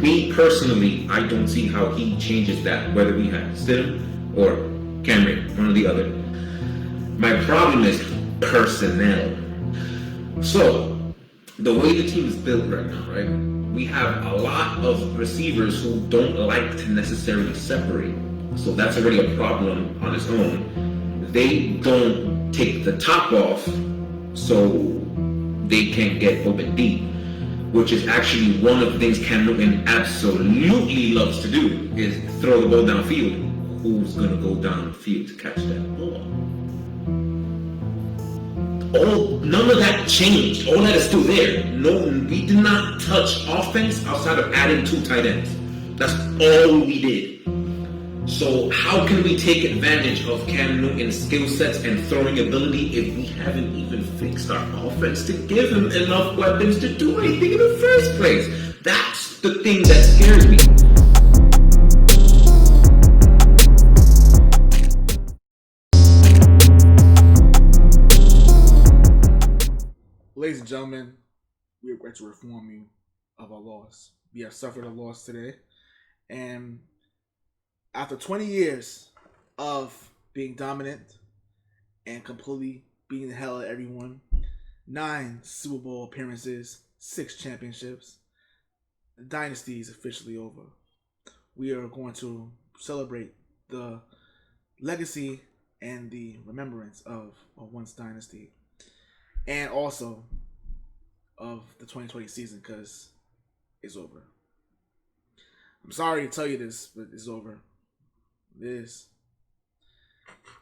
Me personally, I don't see how he changes that, whether we have Stidham or Cameron, one or the other. My problem is personnel. So, the way the team is built right now, right? We have a lot of receivers who don't like to necessarily separate. So that's already a problem on its own. They don't take the top off so they can get open deep, which is actually one of the things Cam Newton absolutely loves to do, is throw the ball downfield. Who's going to go downfield to catch that ball? None of that changed. All that is still there. No, we did not touch offense outside of adding 2 tight ends. That's all we did. So how can we take advantage of Cam Newton's skill sets and throwing ability if we haven't even fixed our offense to give him enough weapons to do anything in the first place? That's the thing that scares me. Ladies and gentlemen, we regret to inform you of our loss. We have suffered a loss today. And after 20 years of being dominant and completely beating the hell out of everyone, 9 Super Bowl appearances, 6 championships, the Dynasty is officially over. We are going to celebrate the legacy and the remembrance of a once Dynasty. And also of the 2020 season, because it's over. I'm sorry to tell you this, but it's over. It is.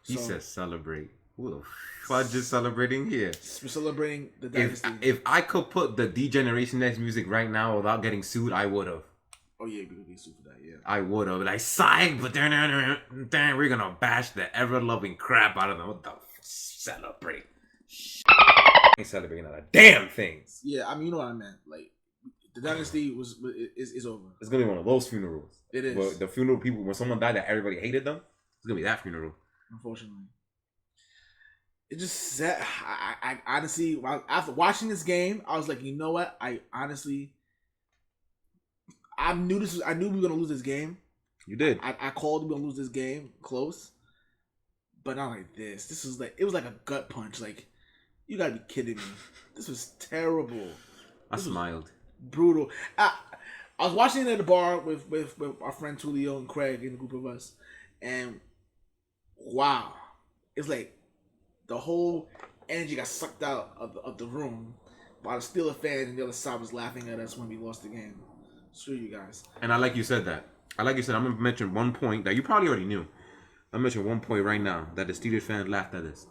He says celebrate. Who the fuck is celebrating here? We're celebrating the Dynasty. If I could put the D-Generation X music right now without getting sued, I would have. Oh yeah, we would be sued for that, yeah. I would have. Like, psych, but then we're gonna bash the ever-loving crap out of them. What the celebrate? Ain't celebrating a damn things. Yeah, I mean, you know what I meant. Like, the Dynasty is over. It's gonna be one of those funerals. It is. But the funeral people, when someone died that everybody hated them, it's gonna be that funeral. Unfortunately, it just sad. I honestly, after watching this game, I was like, you know what? I knew we were gonna lose this game. You did. I called we were gonna lose this game close, but not like this. This was like, it was like a gut punch. Like, you gotta be kidding me. This was terrible. I smiled. Brutal. I was watching it at the bar with our friend Tulio and Craig and a group of us, and wow, it's like the whole energy got sucked out of the room while the Steelers fans on the other side was laughing at us when we lost the game. Screw you guys. And I like you said that. I'm gonna mention one point that you probably already knew. I'm mention one point right now that the Steelers fans laughed at us.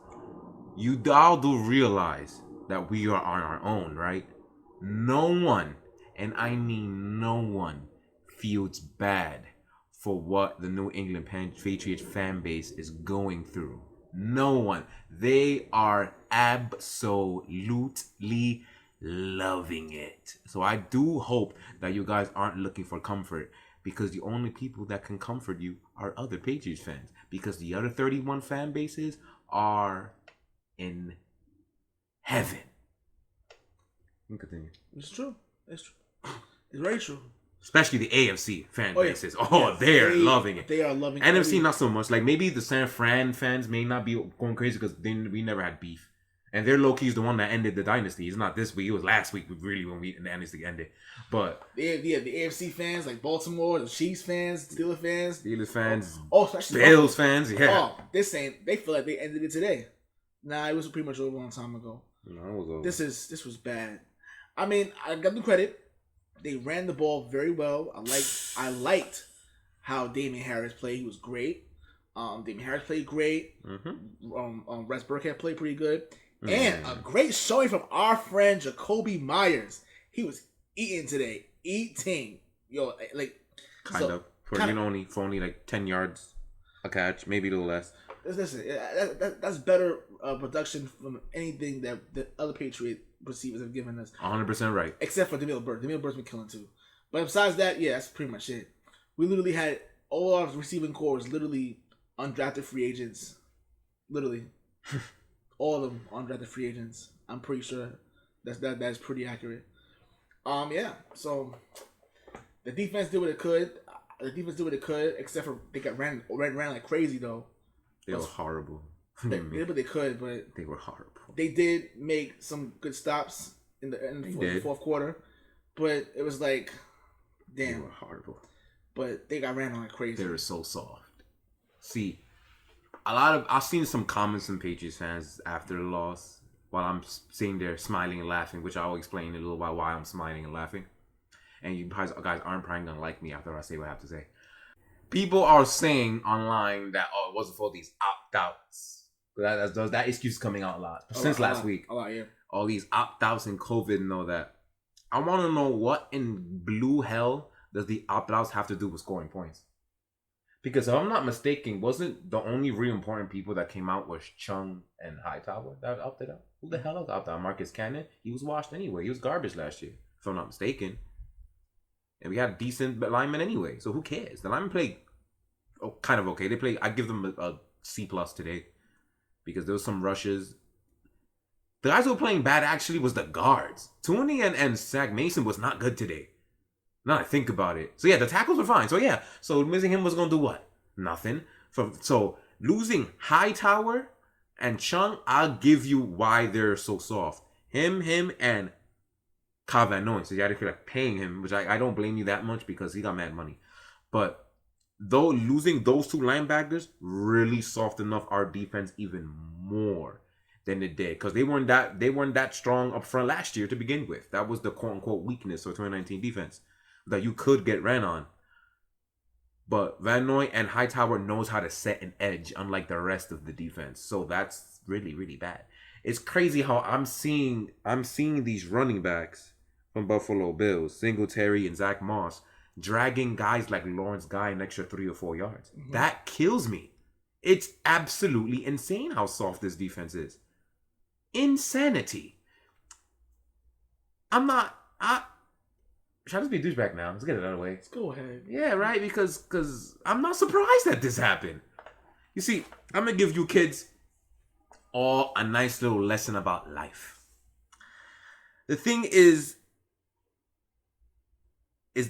You all do realize that we are on our own, right? No one, and I mean no one, feels bad for what the New England Patriots fan base is going through. No one. They are absolutely loving it. So I do hope that you guys aren't looking for comfort, because the only people that can comfort you are other Patriots fans, because the other 31 fan bases are in heaven. You can continue. It's true. It's true. It's very true. Especially the AFC fan bases. Yeah. Oh, they're loving it. They are loving it. NFC not so much. Like, maybe the San Fran fans may not be going crazy because we never had beef. And their low-key is the one that ended the dynasty. It's not this week. It was last week really when the dynasty ended. But yeah, the AFC fans like Baltimore, the Chiefs fans, Steelers fans, especially Bills fans. Yeah. Oh, they feel like they ended it today. Nah, it was pretty much over a long time ago. No, it was over. This was bad. I mean, I got them credit. They ran the ball very well. I liked how Damian Harris played. He was great. Damian Harris played great. Mm-hmm. Rex Burkhead played pretty good. Mm-hmm. And a great showing from our friend Jacoby Myers. He was eating today. Eating. Yo, like... Kind of. For only like 10 yards a catch. Maybe a little less. Listen, that's better production from anything that the other Patriot receivers have given us. 100% right. Except for DeMille Burke. DeMille Burke's been killing too. But besides that, yeah, that's pretty much it. We literally had all our receiving core was literally undrafted free agents. Literally. All of them undrafted free agents. I'm pretty sure that's pretty accurate. Yeah. So The defense did what it could. Except for they got ran like crazy though. They were horrible. They did what they could, but they were horrible. They did make some good stops in the fourth quarter, but it was like, damn, they were horrible. But they got ran on like crazy. They were so soft. See, I've seen some comments from Patriots fans after the loss while I'm sitting there smiling and laughing, which I'll explain in a little while why I'm smiling and laughing. And you guys aren't probably gonna like me after I say what I have to say. People are saying online that it wasn't for these opt-outs. That excuse is coming out a lot since last week. A lot, yeah. All these opt-outs and COVID and all that. I want to know what in blue hell does the opt-outs have to do with scoring points? Because if I'm not mistaken, wasn't the only really important people that came out was Chung and Hightower that opted out? Who the hell else opted out? Marcus Cannon? He was washed anyway. He was garbage last year, if I'm not mistaken. And we had decent linemen anyway, so who cares? The linemen played kind of okay. I give them a C+ today because there was some rushes. The guys who were playing bad actually was the guards. Tunein and Zach Mason was not good today. Now I think about it. So yeah, the tackles were fine. So missing him was going to do what? Nothing. So losing Hightower and Chung, I'll give you why they're so soft. Him, and Cavanoy. So you had to feel like paying him, which I don't blame you that much because he got mad money. But though losing those two linebackers really softened up our defense even more than it did, because they weren't that strong up front last year to begin with. That was the quote unquote weakness of 2019 defense, that you could get ran on. But Van Noy and Hightower knows how to set an edge, unlike the rest of the defense. So that's really, really bad. It's crazy how I'm seeing these running backs from Buffalo Bills, Singletary and Zach Moss, dragging guys like Lawrence Guy an extra 3 or 4 yards. Mm-hmm. That kills me. It's absolutely insane how soft this defense is. Insanity. Should I just be a douchebag now? Let's get it out of the way. Let's go ahead. Yeah, right? Because I'm not surprised that this happened. You see, I'm going to give you kids all a nice little lesson about life. The thing is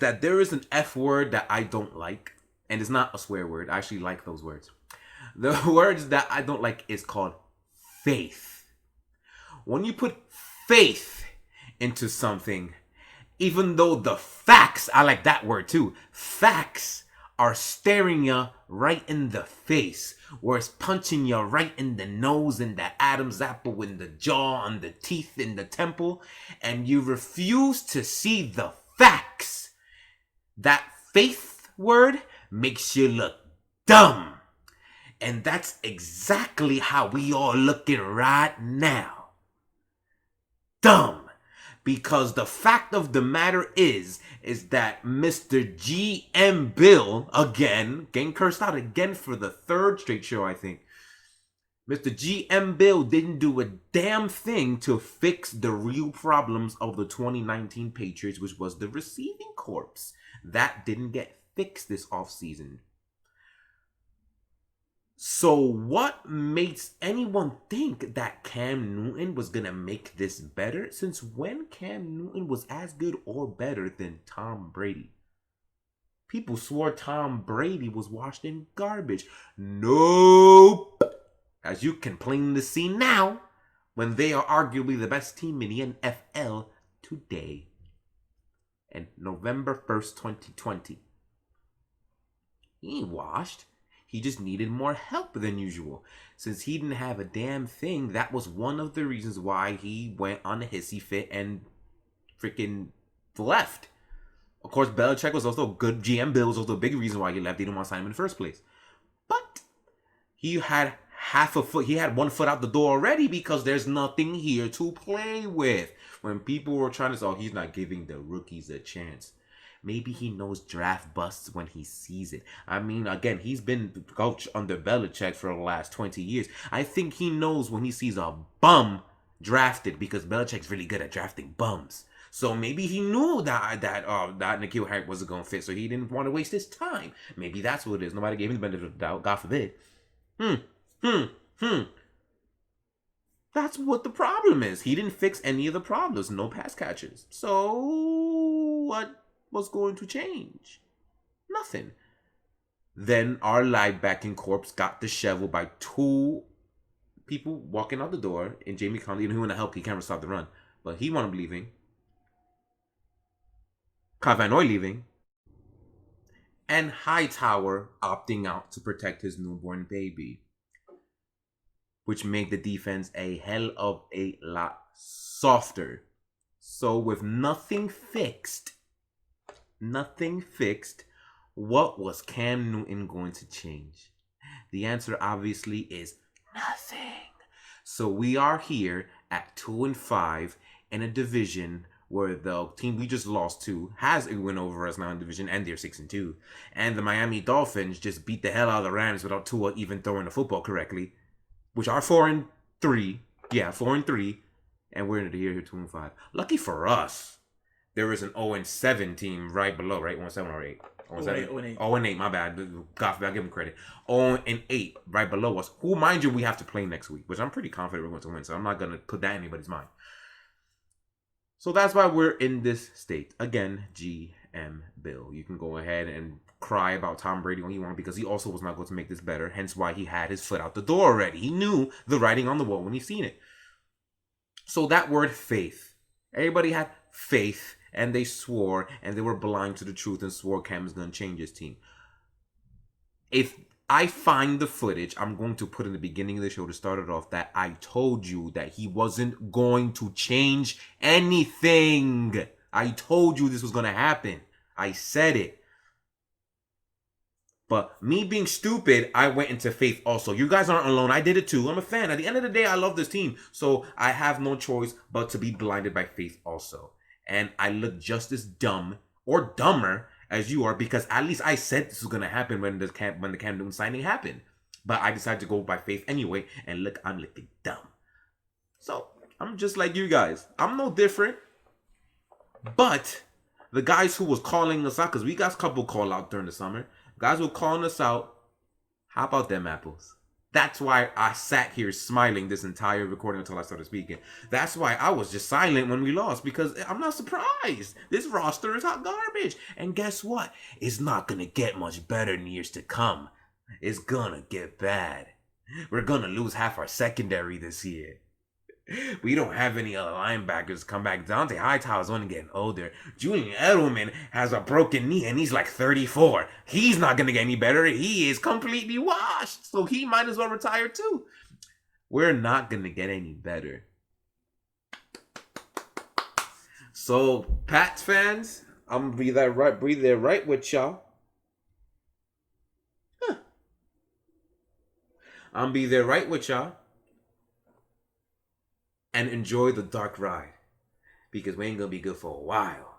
that there is an F word that I don't like, and it's not a swear word. I actually like those words. The words that I don't like is called faith. When you put faith into something, even though the facts, I like that word too, facts are staring you right in the face, where it's punching you right in the nose, in the Adam's apple, in the jaw, on the teeth, in the temple, and you refuse to see the facts. That faith word makes you look dumb. And that's exactly how we all looking right now. Dumb. Because the fact of the matter is that Mr. GM Bill, again, getting cursed out again for the third straight show, I think. Mr. GM Bill didn't do a damn thing to fix the real problems of the 2019 Patriots, which was the receiving corps. That didn't get fixed this offseason. So what makes anyone think that Cam Newton was going to make this better? Since when Cam Newton was as good or better than Tom Brady? People swore Tom Brady was washed in garbage. Nope. As you can plainly see now, when they are arguably the best team in the NFL today. And November 1st, 2020. He ain't washed. He just needed more help than usual. Since he didn't have a damn thing, that was one of the reasons why he went on a hissy fit and freaking left. Of course, Belichick was also good. GM Bill was also a big reason why he left. They didn't want to sign him in the first place. But he had he had 1 foot out the door already because there's nothing here to play with. When people were trying to say, oh, he's not giving the rookies a chance. Maybe he knows draft busts when he sees it. I mean, again, he's been coach under Belichick for the last 20 years. I think he knows when he sees a bum drafted because Belichick's really good at drafting bums. So maybe he knew that N'Keal Harry wasn't going to fit, so he didn't want to waste his time. Maybe that's what it is. Nobody gave him the benefit of the doubt. God forbid. That's what the problem is. He didn't fix any of the problems. No pass catches. So what was going to change? Nothing. Then our linebacking corps got disheveled by two people walking out the door, and Jamie Conley, and he want to help. He can't stop the run, but he wound up leaving. Kavanaugh leaving, and Hightower opting out to protect his newborn baby, which made the defense a hell of a lot softer. So with nothing fixed, what was Cam Newton going to change? The answer obviously is nothing. So we are here at 2-5 in a division where the team we just lost to has a win over us now in division, and they're 6-2. And the Miami Dolphins just beat the hell out of the Rams without Tua even throwing the football correctly, which are 4-3. Yeah, 4-3. And we're in the year here 2-5. Lucky for us, there is an 0-7 team right below, right? 0-7 or 8. 0-8. 0-8, my bad. God, I give him credit. 0-8 right below us. Who, mind you, we have to play next week, which I'm pretty confident we're going to win. So I'm not going to put that in anybody's mind. So that's why we're in this state. Again, GM Bill. You can go ahead and cry about Tom Brady when you want, because he also was not going to make this better. Hence why he had his foot out the door already. He knew the writing on the wall when he seen it. So that word faith. Everybody had faith, and they swore, and they were blind to the truth and swore Cam is going to change his team. If I find the footage, I'm going to put in the beginning of the show to start it off that I told you that he wasn't going to change anything. I told you this was going to happen. I said it. But me being stupid, I went into faith also. You guys aren't alone. I did it too. I'm a fan. At the end of the day, I love this team. So I have no choice but to be blinded by faith also. And I look just as dumb or dumber as you are, because at least I said this was going to happen when the Cam Newton signing happened. But I decided to go by faith anyway. And look, I'm looking dumb. So I'm just like you guys. I'm no different. But the guys who was calling us out, because we got a couple call out during the summer. Guys were calling us out. How about them apples? That's why I sat here smiling this entire recording until I started speaking. That's why I was just silent when we lost, because I'm not surprised. This roster is hot garbage. And guess what? It's not going to get much better in years to come. It's going to get bad. We're going to lose half our secondary this year. We don't have any other linebackers come back. Dante Hightower's only getting older. Julian Edelman has a broken knee and he's like 34. He's not going to get any better. He is completely washed. So he might as well retire too. We're not going to get any better. So, Pats fans, I'm going to be there right with y'all. I'm going to be there right with y'all. And enjoy the dark ride, because we ain't gonna be good for a while.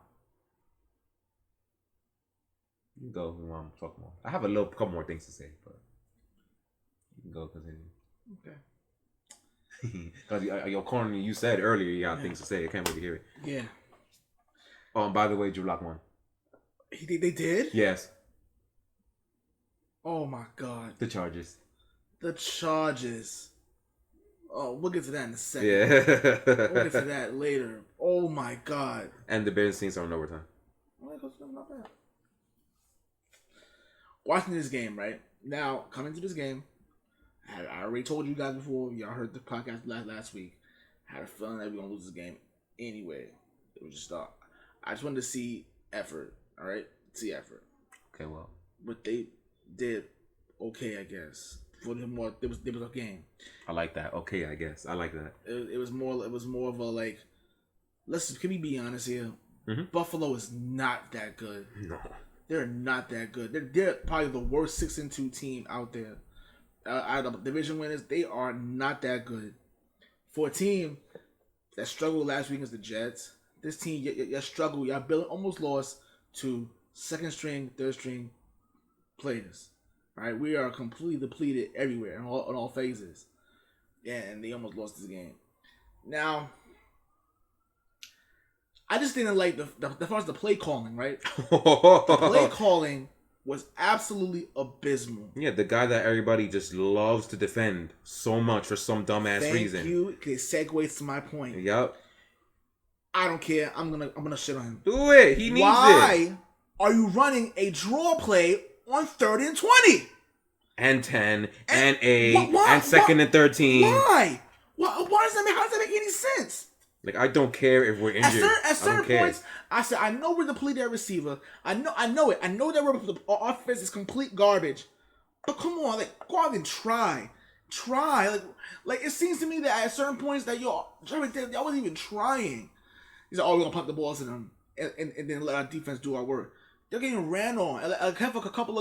You can go. Talk more. I have a couple more things to say, but you can go continue. Okay. Because your corner, you said earlier you got things to say. I can't wait to hear it. Yeah. Oh, and by the way, Drew Lock won. They did? Yes. Oh my God. The Chargers. Oh, we'll get to that in a second. Yeah. We'll get to that later. Oh my God. And the Bears Saints are in overtime. Not bad. Watching this game, right? Now, coming to this game, I already told you guys before, y'all heard the podcast last week. I had a feeling that we were going to lose this game anyway. It was just, I just wanted to see effort, all right? See effort. Okay, well. But they did okay, I guess. For them, there was a game. I like that. Okay, I guess I like that. It was more of a like. Can we be honest here? Mm-hmm. Buffalo is not that good. No, they're not that good. They're probably the worst 6-2 team out there. Out of division winners, they are not that good. For a team that struggled last week against the Jets, this team y'all struggle. Y'all almost lost to second string, third string players. Right, we are completely depleted everywhere in all phases. Yeah, and they almost lost this game. Now, I just didn't like as far as the play calling, right? The play calling was absolutely abysmal. Yeah, the guy that everybody just loves to defend so much for some dumbass reason. Thank you. It segues to my point. Yep. I don't care. I'm gonna shit on him. Do it. He needs it. Why are you running a draw play on 3rd and 20? And 10 and 8 and 2nd and 13. Why? Why does that make? How does that make any sense? Like, I don't care if we're injured. At certain points, I said, I know we're depleted at receiver. I know it. I know that our offense is complete garbage. But come on, like, go out and try. Like it seems to me that at certain points that y'all wasn't even trying. He's like, oh, we're gonna pump the balls to them and then let our defense do our work. They're getting ran on. I have a couple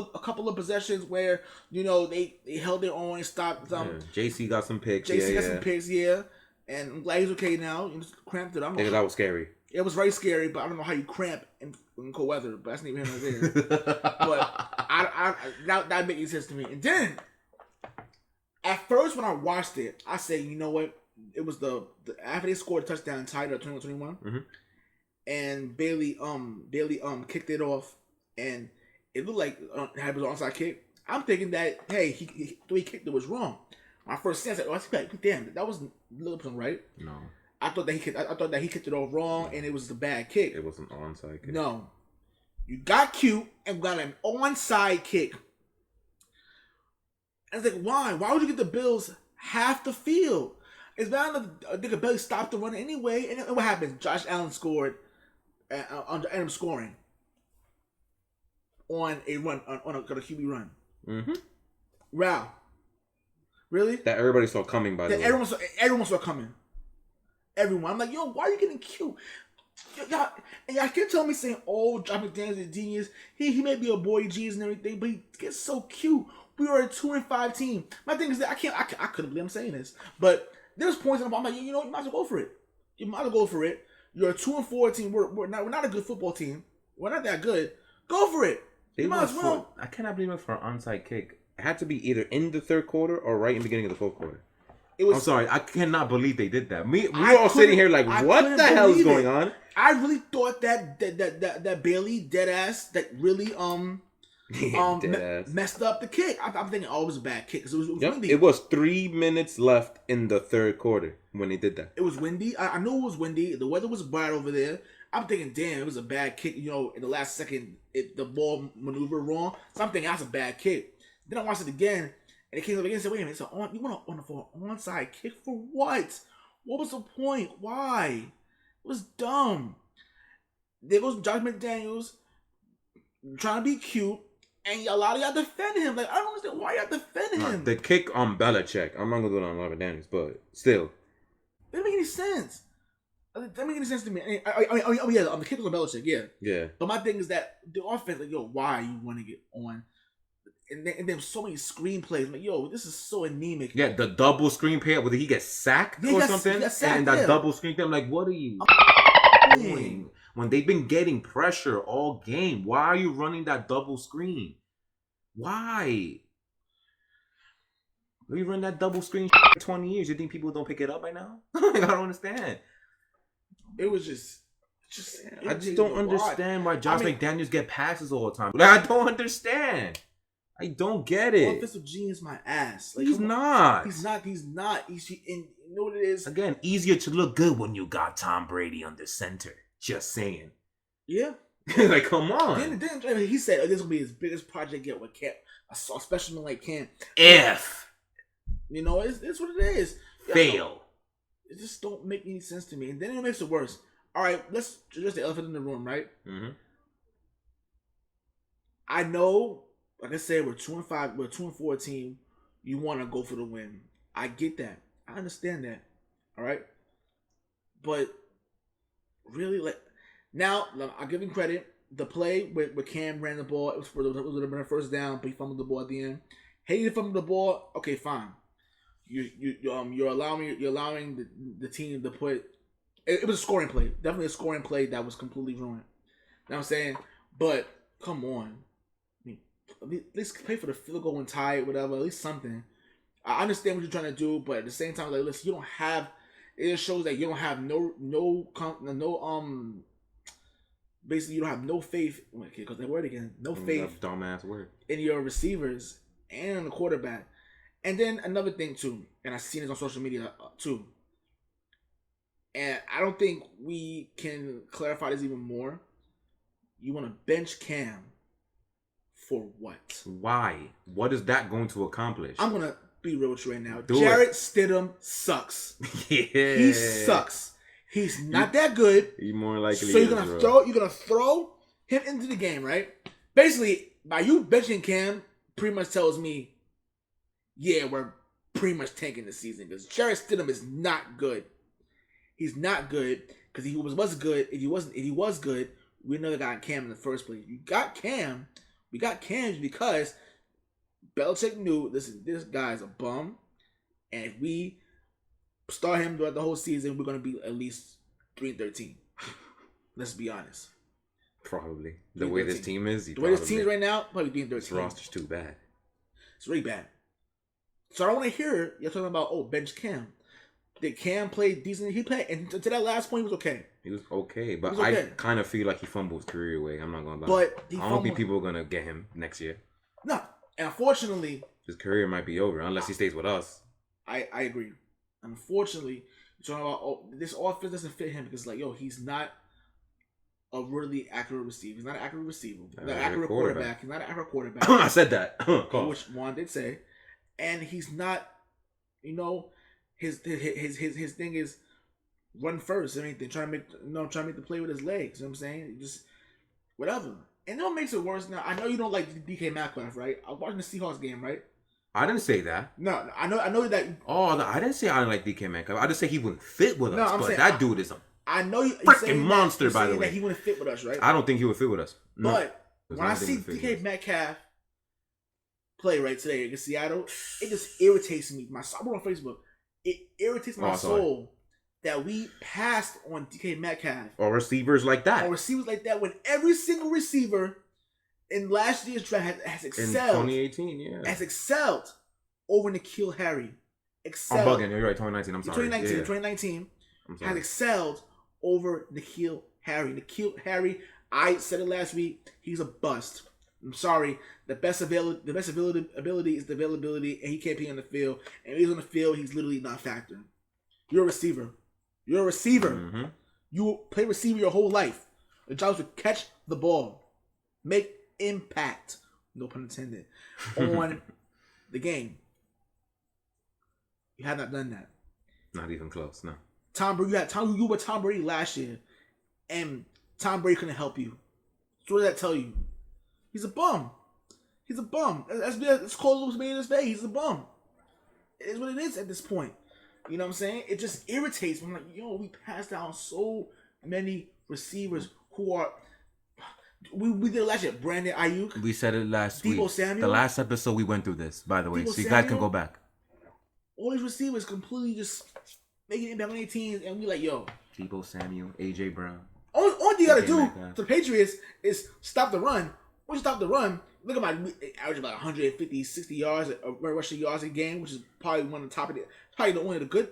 of possessions where they held their own and stopped them. JC got some picks. JC got some picks, yeah. And I'm glad he's okay now. He just cramped it. That was scary. It was very scary, but I don't know how you cramp in cold weather. But that's neither here nor there. But that makes sense to me. And then, at first when I watched it, I said, you know what? It was the after they scored a touchdown, tied at 21-21, and Bailey kicked it off, and it looked like it was an onside kick. I'm thinking that the way he kicked it was wrong. My first sense, I was like, damn, that wasn't Littleton, right? No. I thought that he kicked it all wrong, and it was the bad kick. It was an onside kick. No. You got cute and got an onside kick. And it's like, why? Why would you get the Bills half the field? It's bad they could barely stop the run anyway. And what happens? Josh Allen scored and ended up scoring on a run on a QB run. Mm-hmm. Rout. Really? That everybody saw coming, by the way. Everyone saw coming. Everyone. I'm like, yo, why are you getting cute? Y'all keep telling me saying, oh, Josh McDaniels is a genius. He may be a boy G's and everything, but he gets so cute. We are a 2-5 team. My thing is that I couldn't believe I'm saying this, but there's points I'm like, you might as well go for it. You might as well go for it. You're a 2-4 team. We're not a good football team. We're not that good. Go for it. You might as well. I cannot believe it for an onside kick. It had to be either in the 3rd quarter or right in the beginning of the 4th quarter. I'm sorry, I cannot believe they did that. We were all sitting here like, what the hell is going on? I really thought that Bailey deadass that really messed up the kick. I'm thinking, oh, it was a bad kick because it was windy. It was 3 minutes left in the 3rd quarter when they did that. It was windy. I knew it was windy. The weather was bad over there. I'm thinking, damn, it was a bad kick. In the last second, the ball maneuvered wrong. So I'm thinking that's a bad kick. Then I watched it again, and it came up again and said, wait a minute, you want an onside kick for what? What was the point? Why? It was dumb. There goes Josh McDaniels trying to be cute, and a lot of y'all defend him. Like, I don't understand why y'all defend him. The kick on Belichick, I'm not going to do it on McDaniels, but still. It didn't make any sense. That didn't make any sense to me. The kick was on Belichick, yeah. Yeah. But my thing is that the offense, like, yo, why you want to get on? And then so many screenplays. I'm like, yo, this is so anemic. Yeah, the double screenplay, whether he gets sacked or something. And that double screenplay, I'm like, what are you doing? When they've been getting pressure all game, why are you running that double screen? Why? We run that double screen for 20 years. You think people don't pick it up by now? I don't understand. It was just I just don't understand why Josh McDaniels get passes all the time. Like, I don't understand. I don't get it. Offensive genius, my ass. Like, He's not. And you know what it is? Again, easier to look good when you got Tom Brady under center. Just saying. Yeah. Like, come on. Then he said, this will be his biggest project yet with Cam. I saw a specimen like Cam. If. It's what it is. Fail. It just don't make any sense to me. And then it makes it worse. All right, let's address the elephant in the room, right? Mm-hmm. I know, like I said, we're 2-5, we're a 2-4 team. You want to go for the win. I get that. I understand that. All right, but really, like, now I'll give him credit. The play where Cam ran the ball, it would have been a first down, but he fumbled the ball at the end. Hey, you fumbled the ball. Okay, fine. You're allowing the team to put. It was a scoring play. Definitely a scoring play that was completely ruined. You know what I'm saying? But come on. At least pay for the field goal and tie it, whatever. At least something. I understand what you're trying to do, but at the same time, like, listen, you don't have. It just shows that you don't have basically you don't have no faith. Because that word again, no faith. Dumbass word. In your receivers and the quarterback. And then another thing too, and I've seen this on social media too. And I don't think we can clarify this even more. You want to bench Cam for what? Why? What is that going to accomplish? I'm going to be real with you right now. Do Jarrett Stidham sucks. Yeah. He sucks. He's not that good. He more likely So you're gonna throw him into the game, right? Basically, by you benching Cam, pretty much tells me, yeah, we're pretty much tanking the season because Jarrett Stidham is not good. He's not good because he was good. If he was good, we never got Cam in the first place. You got Cam. We got Cam because Belichick knew, listen, this guy's a bum, and if we start him throughout the whole season, we're gonna be at least 3-13. Let's be honest. Probably the way this team is. The way this team is right now, probably 3-13. This roster's too bad. It's really bad. So I don't want to hear you're talking about bench Cam. Did Cam play decent? He played, and to that last point, he was okay. He was okay, but I kind of feel like he fumbled his career away. I'm not gonna lie. But I don't think people are gonna get him next year. No, and unfortunately, his career might be over unless he stays with us. I agree. Unfortunately, you're talking about this offense doesn't fit him because he's not a really accurate receiver. He's not an accurate receiver. He's not an accurate quarterback. He's not an accurate quarterback. I said that. Which Juan did say, and he's not. His thing is run first. I mean, they trying to make the play with his legs. You know what I'm saying? Just whatever. And what makes it worse now? I know you don't like DK Metcalf, right? I was watching the Seahawks game, right? I didn't say that. No, I know that. Oh, no, I didn't say I didn't like DK Metcalf. I just say he wouldn't fit with us. I'm saying, that dude is a I know you freaking monster. By the way, that he wouldn't fit with us, right? I don't think he would fit with us. No. But when I see DK Metcalf play right today against Seattle, it just irritates me. I wrote on Facebook. It irritates my soul that we passed on DK Metcalf. Or receivers like that. When every single receiver in last year's draft has excelled. In 2018, yeah. Has excelled over N'Keal Harry. Excelled. I'm bugging. You're right, 2019. I'm sorry. 2019 has excelled over N'Keal Harry. N'Keal Harry, I said it last week, he's a bust. I'm sorry. The best ability is the availability, and he can't be on the field. And if he's on the field, he's literally not factoring. You're a receiver. Mm-hmm. You play receiver your whole life. The job is to catch the ball, make impact, no pun intended, on the game. You have not done that. Not even close. No. Tom Brady, you were Tom Brady last year, and Tom Brady couldn't help you. So what does that tell you? He's a bum. He's a bum. Let's call it in his face. He's a bum. It is what it is at this point. You know what I'm saying? It just irritates me. I'm like, we passed down so many receivers who are. We did it last year. Brandon Ayuk. We said it last week. Debo Samuel. The last episode we went through this, by the way, so you guys can go back. All these receivers completely just making impact on their teams, and we like, Debo Samuel, AJ Brown. All you gotta do to the Patriots is stop the run. Once you stop the run, look at my average about 150, 60 yards, rushing yards a game, which is probably one of the top of it. Probably one of the good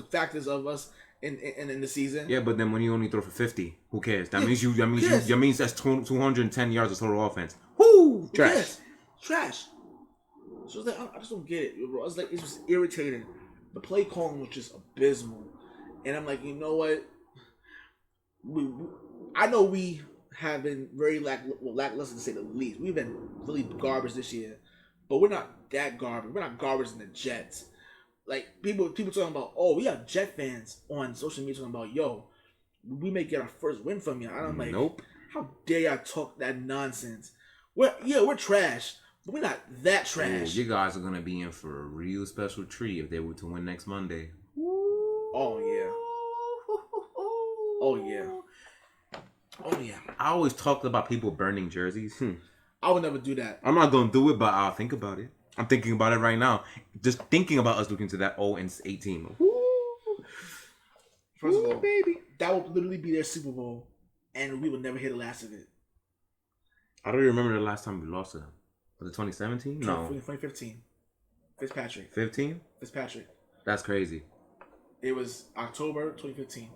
factors of us in the season. Yeah, but then when you only throw for 50, who cares? That means that's 210 yards of total offense. Woo! Trash. Trash. So it's like, I just don't get it, bro. It's just irritating. The play calling was just abysmal, and I'm like, you know what? I know we have been very lackluster to say the least. We've been really garbage this year, but we're not that garbage. We're not garbage in the Jets. Like people talking about, we have Jet fans on social media talking about, we may get our first win from you. I'm like, nope. How dare y'all talk that nonsense? We're trash, but we're not that trash. You guys are gonna be in for a real special treat if they were to win next Monday. Oh yeah. Oh yeah. Oh yeah. I always talked about people burning jerseys. I would never do that. I'm not gonna do it, but I'll think about it. I'm thinking about it right now. Just thinking about us looking to that 0-18. First of all, baby, that would literally be their Super Bowl, and we would never hear the last of it. I don't even remember the last time we lost to them. Was it 2017? No. 2015. Fitzpatrick. 15? Fitzpatrick. That's crazy. It was October 2015.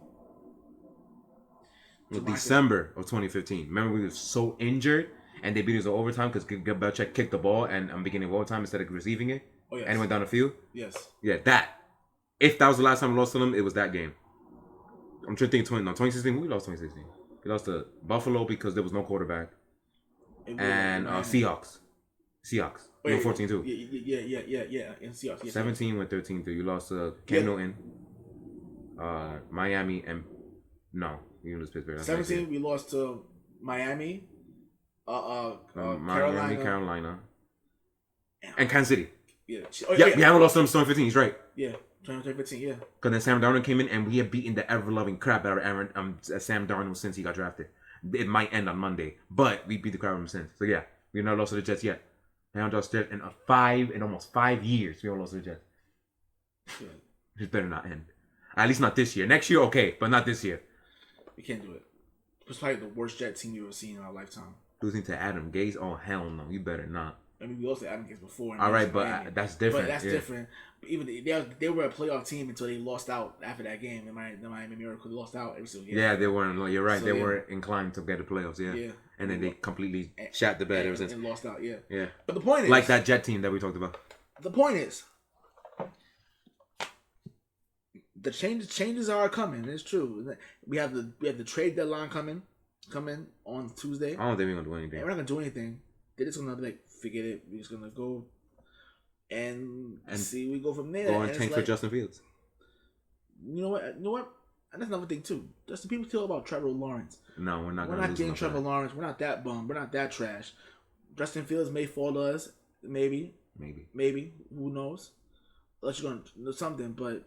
December of 2015. Remember, we were so injured, and they beat us in overtime because Belichick kicked the ball and I'm beginning of overtime instead of receiving it. Oh, yes. And it went down the field. Yes. Yeah, that. If that was the last time we lost to them, it was that game. I'm trying to think 2016. We lost 2016. We lost to Buffalo because there was no quarterback. And Seahawks. Oh, No, yeah, 14-2. Yeah. And Seahawks. Yeah, 17 went 13-2. You lost to Cam Newton, Miami, and no, you lose Pittsburgh. That's 17, we lost to Miami, Miami, Carolina, and Kansas City. Yeah. We haven't lost them since 2015. He's right. Yeah. 2015, yeah. Because then Sam Darnold came in and we have beaten the ever-loving crap out of Sam Darnold since he got drafted. It might end on Monday, but we beat the crap out of him since. So yeah, we've not lost to the Jets yet. We haven't lost to the Jets in almost 5 years. We haven't lost to the Jets. Yeah. It better not end. At least not this year. Next year, okay, but not this year. We can't do it. It's probably the worst Jet team you've ever seen in our lifetime. Losing to Adam Gase? Oh, hell no. You better not. I mean, we lost to Adam Gase before. All right, but that's different. But that's different. But even they were a playoff team until they lost out after that game. The Miami Miracle lost out every single game. Yeah, they weren't. You're right. So, they weren't inclined to get the playoffs. Yeah. And then they completely shat the bed ever since. And lost out. Yeah. Yeah. But the point is, like that Jet team that we talked about. The point is, the changes are coming. It's true. We have the trade deadline coming on Tuesday. I don't think we're gonna do anything. And we're not gonna do anything. They're just gonna be like, forget it. We're just gonna go and see. We go from there. Go and tank for Justin Fields. You know what? And that's another thing too. Just the people talk about Trevor Lawrence. No, we're not. We're not getting Trevor Lawrence. We're not that bum. We're not that trash. Justin Fields may fall to us. Maybe. Who knows? Unless you're gonna do something, but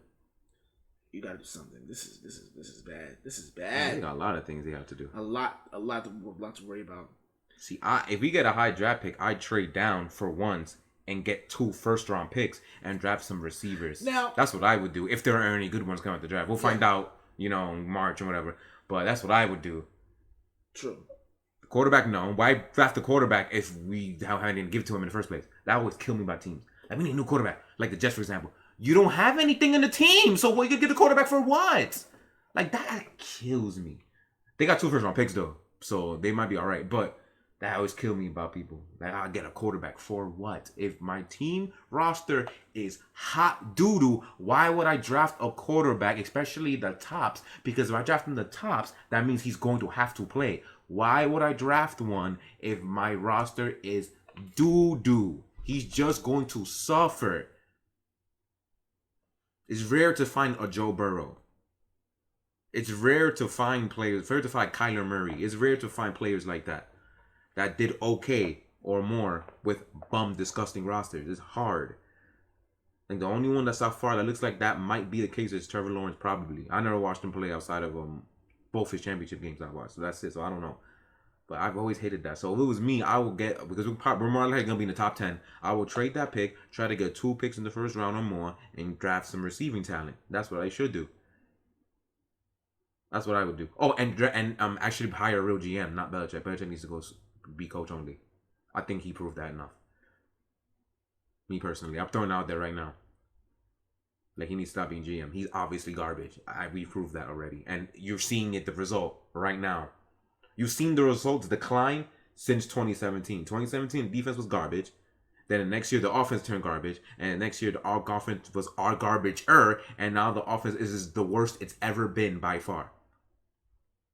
you gotta do something. This is bad. This is bad. They got a lot of things they have to do. A lot to worry about. See, if we get a high draft pick, I'd trade down for once and get 2 first-round picks and draft some receivers. Now, that's what I would do if there are any good ones coming out the draft. We'll find out, in March or whatever. But that's what I would do. True. The quarterback, no. Why draft the quarterback if we didn't give it to him in the first place? That always kill me about teams. Like, we need a new quarterback. Like the Jets, for example. You don't have anything in the team, so what you gonna get the quarterback for what? Like, that kills me. They got 2 first-round picks, though, so they might be all right. But that always kills me about people. Like, I'll get a quarterback for what? If my team roster is hot doo-doo, why would I draft a quarterback, especially the tops? Because if I draft him the tops, that means he's going to have to play. Why would I draft one if my roster is doo-doo? He's just going to suffer. It's rare to find a Joe Burrow. It's rare to find players. It's rare to find Kyler Murray. It's rare to find players like that did okay or more with bum, disgusting rosters. It's hard. And the only one that's out far that looks like that might be the case is Trevor Lawrence, probably. I never watched him play outside of both his championship games I watched. So that's it. So I don't know. But I've always hated that. So if it was me, I would get, because we're more likely going to be in the top 10, I would trade that pick, try to get 2 picks in the first round or more, and draft some receiving talent. That's what I should do. That's what I would do. Oh, and actually hire a real GM, not Belichick. Belichick needs to go be coach only. I think he proved that enough. Me personally. I'm throwing it out there right now. Like, he needs to stop being GM. He's obviously garbage. We proved that already. And you're seeing the result right now. You've seen the results decline since 2017. 2017, the defense was garbage. Then the next year, the offense turned garbage. And the next year, the offense was our garbage-er. And now the offense is the worst it's ever been by far.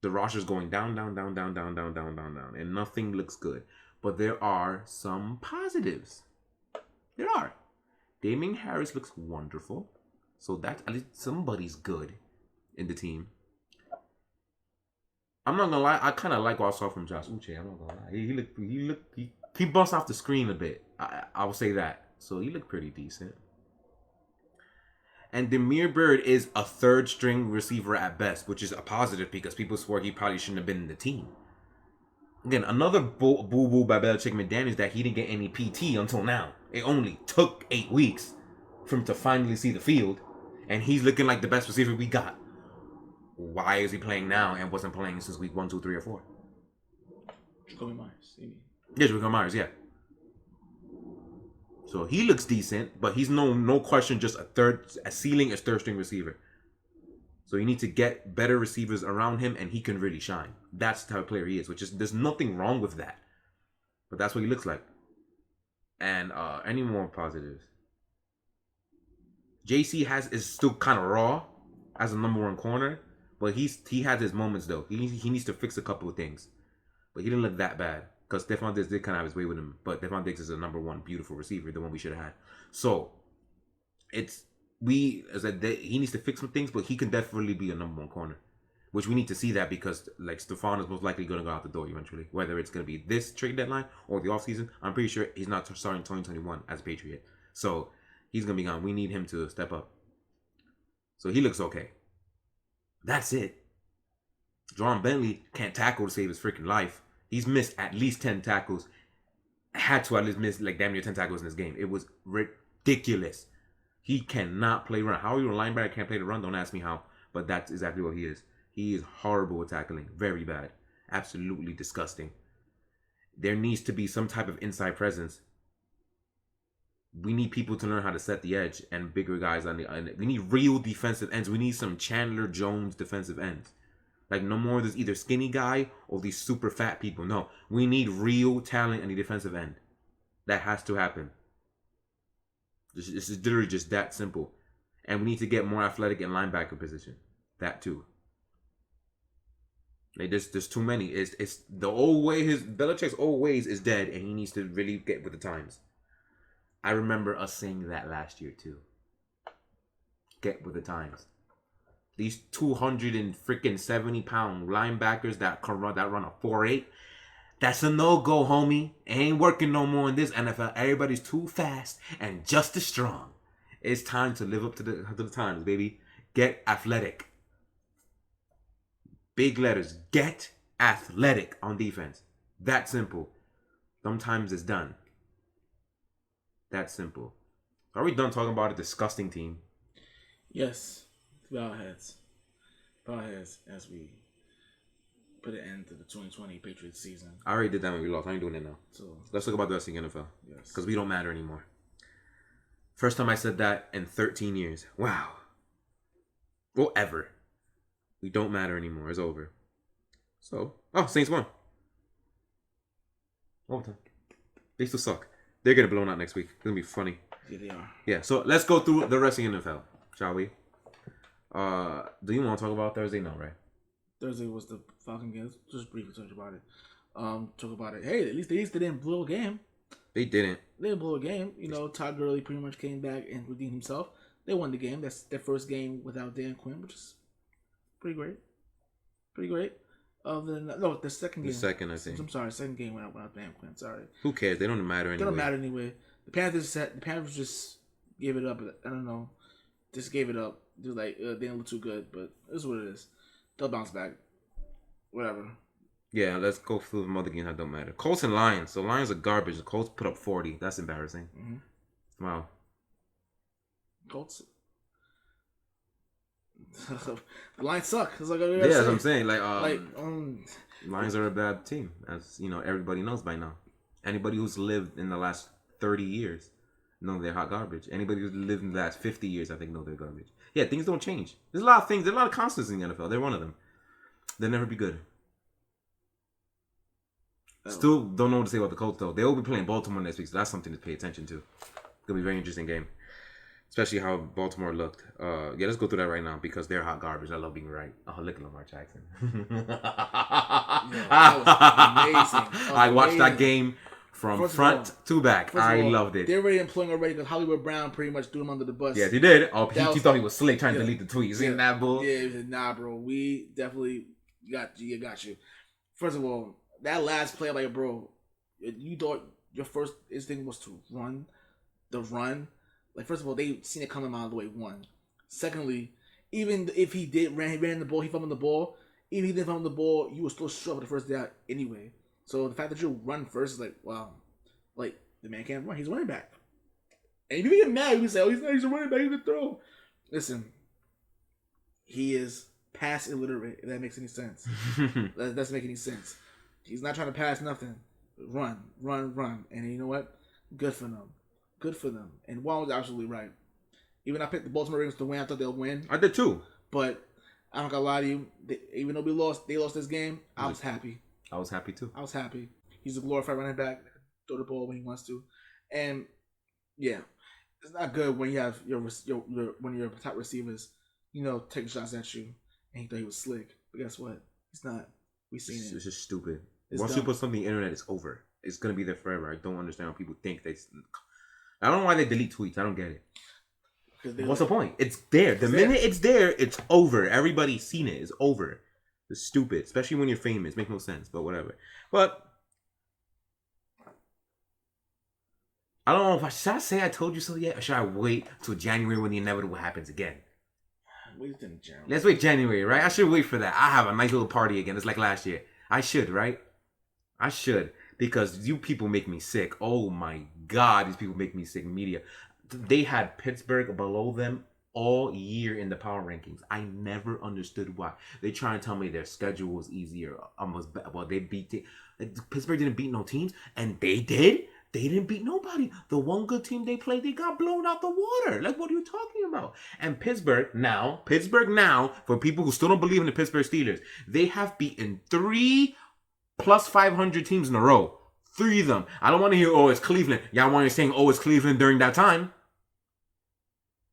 The roster's going down. And nothing looks good. But there are some positives. There are. Damien Harris looks wonderful. So that, at least somebody's good in the team. I'm not gonna lie, I kind of like what I saw from Josh Uche. I'm not gonna lie. He bounced off the screen a bit. I will say that. So he looked pretty decent. And Demir Bird is a 3rd string receiver at best, which is a positive because people swore he probably shouldn't have been in the team. Again, another boo-boo by Belichick McDaniels is that he didn't get any PT until now. It only took 8 weeks for him to finally see the field, and he's looking like the best receiver we got. Why is he playing now and wasn't playing since week 1, 2, 3, or 4? Jacoby Myers. Yeah, Jacoby Myers, yeah. So he looks decent, but he's no question just a ceiling as 3rd string receiver. So you need to get better receivers around him and he can really shine. That's the type of player he is, there's nothing wrong with that. But that's what he looks like. And any more positives? JC is still kind of raw as a number 1 corner, But he had his moments though. He needs to fix a couple of things. But he didn't look that bad because Stephon Diggs did kind of have his way with him. But Stephon Diggs is a number one beautiful receiver, the one we should have had. So he needs to fix some things, but he can definitely be a number one corner. Which we need to see that because like Stephon is most likely going to go out the door eventually. Whether it's going to be this trade deadline or the offseason, I'm pretty sure he's not starting 2021 as a Patriot. So he's going to be gone. We need him to step up. So he looks okay. That's it. Jerome Bentley can't tackle to save his freaking life. He's missed at least 10 tackles. Had to at least miss like damn near 10 tackles in this game. It was ridiculous. He cannot play run. How are you a linebacker can't play the run? Don't ask me how. But that's exactly what he is. He is horrible with tackling. Very bad. Absolutely disgusting. There needs to be some type of inside presence. We need people to learn how to set the edge and bigger guys on the. We need real defensive ends. We need some Chandler Jones defensive ends. Like no more of this either skinny guy or these super fat people. No, we need real talent in the defensive end. That has to happen. This is literally just that simple. And we need to get more athletic in linebacker position. That too. Like there's too many. It's the old way. Belichick's old ways is dead, and he needs to really get with the times. I remember us saying that last year too. Get with the times. These 270-pound linebackers that run a 4.8. That's a no-go, homie. Ain't working no more in this NFL. Everybody's too fast and just as strong. It's time to live up to the times, baby. Get athletic. Big letters. Get athletic on defense. That simple. Sometimes it's done. That simple. Are we done talking about a disgusting team? Yes. Bow heads. Bow heads as we put an end to the 2020 Patriots season. I already did that when we lost. I ain't doing it now. So let's talk about the rest of the NFL. Yes. Because we don't matter anymore. First time I said that in 13 years. Wow. Well, ever. We don't matter anymore. It's over. So, Saints won. Overtime. They still suck. They're going to blow out next week. It's going to be funny. Yeah, they are. Yeah, so let's go through the rest of the NFL, shall we? Do you want to talk about Thursday? No, right? Thursday was the Falcon game. Just briefly talk about it. Hey, at least they didn't blow a game. They didn't. They didn't blow a game. You know, Todd Gurley pretty much came back and redeemed himself. They won the game. That's their first game without Dan Quinn, which is pretty great. Pretty great. Other than that, no, the second game. The second, I think. I'm sorry, second game without Dan Quinn. Sorry. Who cares? They don't matter anyway. They don't matter anyway. The Panthers just gave it up. I don't know. Just gave it up. They're like, they didn't look too good, but this is what it is. They'll bounce back. Whatever. Yeah, let's go through some other games that don't matter. Colts and Lions. So Lions are garbage. The Colts put up 40. That's embarrassing. Mm-hmm. Wow. Colts. The Lions suck. That's like that's what I'm saying. Lions are a bad team, as you know, everybody knows by now. Anybody who's lived in the last 30 years know they're hot garbage. Anybody who's lived in the last 50 years, I think, know they're garbage. Yeah, things don't change. There's a lot of things. There's a lot of constants in the NFL. They're one of them. They'll never be good. Still don't know what to say about the Colts, though. They will be playing Baltimore next week, so that's something to pay attention to. It's going to be a very interesting game. Especially how Baltimore looked. Yeah, let's go through that right now because they're hot garbage. I love being right. Oh, look at Lamar Jackson. That was amazing. I watched that game from front to back. I loved it. They're already employing already because Hollywood Brown pretty much threw him under the bus. Yeah, he did. Oh, he thought he was slick trying to delete the tweet. You seen that, bull? Yeah, he said, nah, bro. We definitely got you. First of all, that last play, like, bro, you thought your first instinct was to run the run. Like, first of all, they seen it coming out of the way, one. Secondly, even if he ran the ball, he fumbled the ball. Even if he didn't fumble the ball, you were still struggling the first down anyway. So the fact that you run first is like, wow. Like, the man can't run. He's a running back. And if you get mad, you say, he's a running back, he can throw. Listen, he is pass illiterate, if that makes any sense. That doesn't make any sense. He's not trying to pass nothing. Run. And you know what? Good for them. And Juan was absolutely right. Even I picked the Baltimore Ravens to win. I thought they'll win. I did too. But I'm not gonna lie to you. Even though they lost this game. I was happy. I was happy too. He's a glorified running back. Throw the ball when he wants to. And yeah, it's not good when you have your one of your top receivers, taking shots at you. and he thought he was slick. But guess what? He's not. We seen it. It's just stupid. It's Once dumb. you put something on the internet, it's over. It's gonna be there forever. I don't understand how people think they. I don't know why they delete tweets. I don't get it. What's the point? It's there. The minute it's there, it's over. Everybody's seen it. It's over. It's stupid, especially when you're famous. Makes no sense, but whatever. But I don't know if should I say I told you so yet, or should I wait till January when the inevitable happens again? Wait till January. Let's wait January, right? I should wait for that. I have a nice little party again. It's like last year. I should, right? I should, because you people make me sick. Oh my God, these people make me sick. Media. They had Pittsburgh below them all year in the power rankings. I never understood why. They try and tell me their schedule was easier. Well, they beat it. Pittsburgh didn't beat no teams, and they did. They didn't beat nobody. The one good team they played, they got blown out the water. Like, what are you talking about? And Pittsburgh now, for people who still don't believe in the Pittsburgh Steelers, they have beaten 3 plus 500 teams in a row. 3 of them. I don't want to hear, oh, it's Cleveland. Y'all want to saying, oh, it's Cleveland during that time.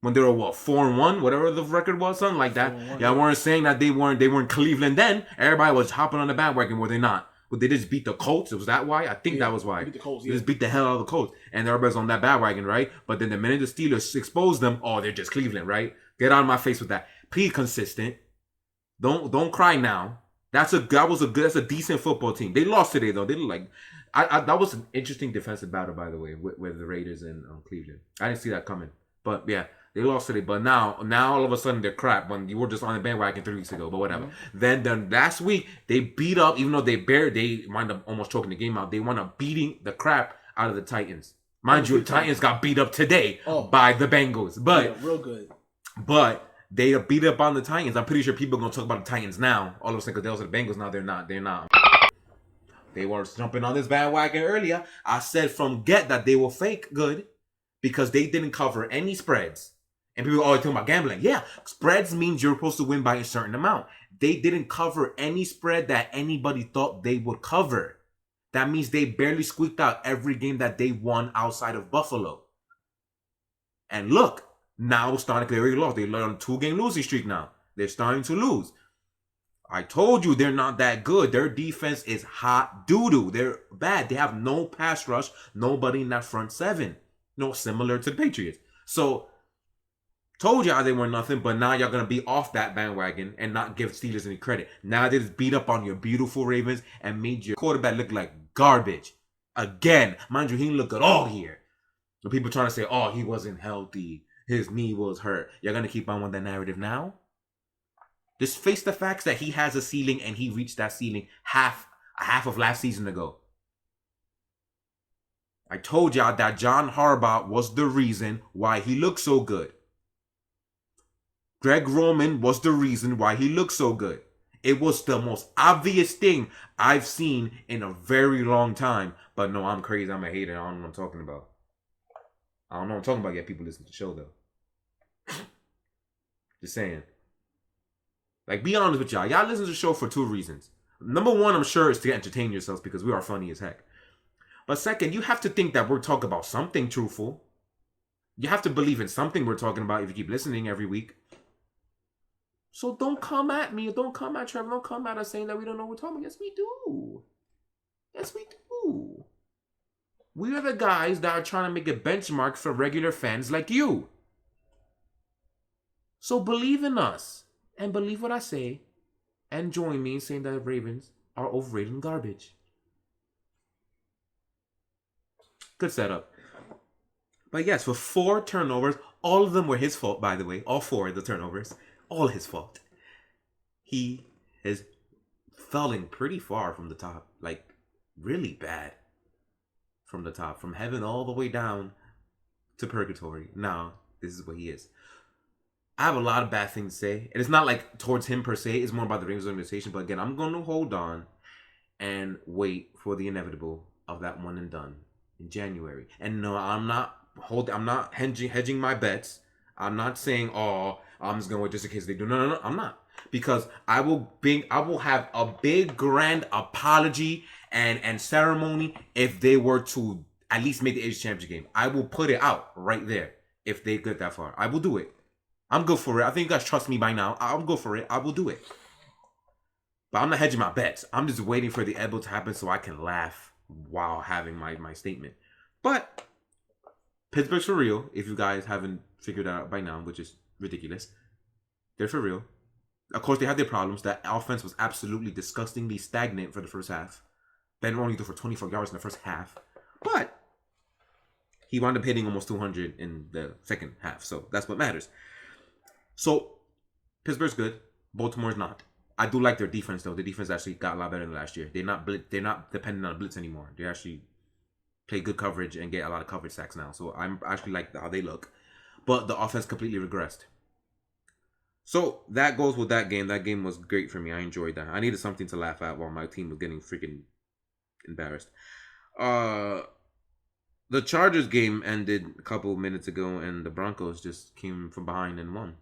When they were, 4-1, whatever the record was, something like that. Y'all weren't saying that they weren't Cleveland then. Everybody was hopping on the bandwagon, were they not? But they just beat the Colts. Was that why? I think that was why. Beat the Colts, They just beat the hell out of the Colts. And everybody's on that bandwagon, right? But then the minute the Steelers exposed them, oh, they're just Cleveland, right? Get out of my face with that. Be consistent. Don't cry now. That's a decent football team. They lost today though. They look like that was an interesting defensive battle, by the way, with the Raiders and Cleveland. I didn't see that coming. But yeah, they lost today. But now all of a sudden they're crap when you were just on the bandwagon 3 weeks ago. But whatever. Mm-hmm. Then last week they beat up, even though they wind up almost choking the game out. They wound up beating the crap out of the Titans. Mind you, the Titans got beat up today by the Bengals. But yeah, real good. But they beat up on the Titans. I'm pretty sure people are gonna talk about the Titans now. All of a sudden, because they also the Bengals now. They're not. They were jumping on this bandwagon earlier. I said from get that they were fake good because they didn't cover any spreads. And people are always talking about gambling. Yeah, spreads means you're supposed to win by a certain amount. They didn't cover any spread that anybody thought they would cover. That means they barely squeaked out every game that they won outside of Buffalo. And look. Now it's starting to clear lost. They're on a 2-game losing streak now. They're starting to lose. I told you they're not that good. Their defense is hot doo-doo. They're bad. They have no pass rush. Nobody in that front 7. No, similar to the Patriots. So, told y'all they were nothing, but now y'all going to be off that bandwagon and not give Steelers any credit. Now they just beat up on your beautiful Ravens and made your quarterback look like garbage. Again. Mind you, he didn't look at all here. So people trying to say, oh, he wasn't healthy. His knee was hurt. You're going to keep on with the narrative now? Just face the facts that he has a ceiling and he reached that ceiling half of last season ago. I told y'all that John Harbaugh was the reason why he looked so good. Greg Roman was the reason why he looked so good. It was the most obvious thing I've seen in a very long time. But no, I'm crazy. I'm a hater. I don't know what I'm talking about. I don't know what I'm talking about yet. People listen to the show, though. Just saying. Like, be honest with y'all. Y'all listen to the show for 2 reasons. Number 1, I'm sure, is to entertain yourselves because we are funny as heck. But second, you have to think that we're talking about something truthful. You have to believe in something we're talking about if you keep listening every week. So don't come at me. Don't come at Trevor. Don't come at us saying that we don't know what we're talking about. Yes, we do. Yes, we do. We are the guys that are trying to make a benchmark for regular fans like you. So believe in us and believe what I say and join me in saying that the Ravens are overrated and garbage. Good setup. But yes, for 4 turnovers, all of them were his fault, by the way. All 4 of the turnovers, all his fault. He is falling pretty far from the top, like really bad from the top, from heaven all the way down to purgatory. Now, this is what he is. I have a lot of bad things to say. And it's not like towards him per se. It's more about the Ravens organization. But again, I'm going to hold on and wait for the inevitable of that one and done in January. And no, I'm not hedging my bets. I'm not saying, oh, I'm just going to wait just in case they do. No, I'm not. Because I will have a big grand apology and ceremony if they were to at least make the AFC Championship game. I will put it out right there if they get that far. I will do it. I'm good for it. I think you guys trust me by now. I'll go for it. I will do it. But I'm not hedging my bets. I'm just waiting for the elbow to happen so I can laugh while having my statement. But Pittsburgh's for real. If you guys haven't figured that out by now, which is ridiculous. They're for real. Of course, they have their problems. That offense was absolutely disgustingly stagnant for the first half. Ben only threw for 24 yards in the first half. But he wound up hitting almost 200 in the second half. So that's what matters. So Pittsburgh's good. Baltimore's not. I do like their defense, though. The defense actually got a lot better than last year. They're not dependent on blitz anymore. They actually play good coverage and get a lot of coverage sacks now. So I'm actually like how they look. But the offense completely regressed. So that goes with that game. That game was great for me. I enjoyed that. I needed something to laugh at while my team was getting freaking embarrassed. The Chargers game ended a couple minutes ago, and the Broncos just came from behind and won.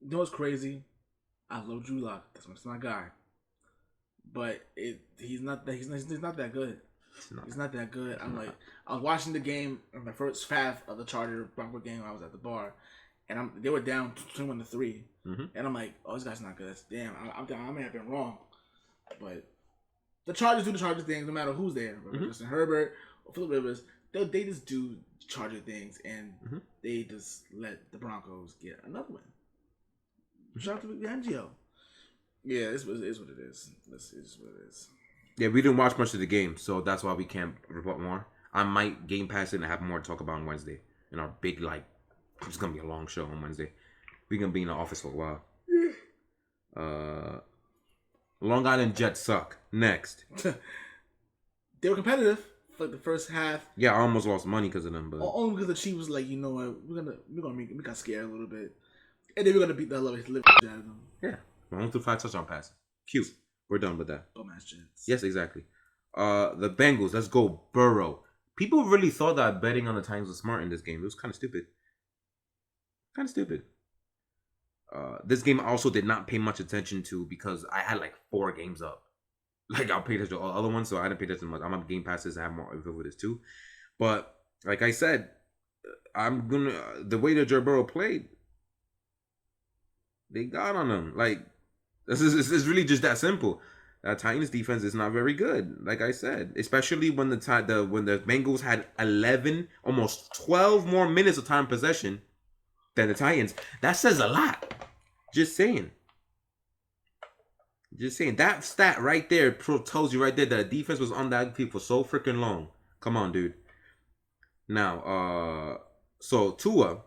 You know what's crazy? I love Drew Lock. That's my guy. But he's not that good. He's not that good. I was watching the game in the first half of the Charger Bronco game. I was at the bar, and they were down 21-3, and I'm like, oh, this guy's not good. Damn, I may have been wrong, but the Chargers do the Charger things no matter who's there. Justin Herbert or Phillip Rivers, they just do Charger things, and they just let the Broncos get another win. Shout out to Angio. Yeah, this is what it is. This is what it is. Yeah, we didn't watch much of the game, so that's why we can't report more. I might game pass it and have more to talk about on Wednesday. In our big, it's going to be a long show on Wednesday. We're going to be in the office for a while. Long Island Jets suck. Next. They were competitive for the first half. Yeah, I almost lost money because of them. But only because the Chiefs was like, you know what, we're gonna make got scared a little bit. And then we're going to beat the hell out of them. Yeah. 1 through 5 touchdown passes. Cute. We're done with that. Dumbass Jets. Yes, exactly. The Bengals. Let's go Burrow. People really thought that betting on the Titans was smart in this game. It was kind of stupid. This game I also did not pay much attention to because I had 4 games up. I'll pay attention to all the other ones, so I didn't pay attention much. I'm on Game Passes. I have more info with this too. But like I said, the way that Joe Burrow played, they got on him. This is really just that simple. That Titans defense is not very good. Like I said, especially when the Bengals had 11, almost 12 more minutes of time possession than the Titans. That says a lot. Just saying. That stat right there tells you right there that the defense was on that field for so freaking long. Come on, dude. Now, so Tua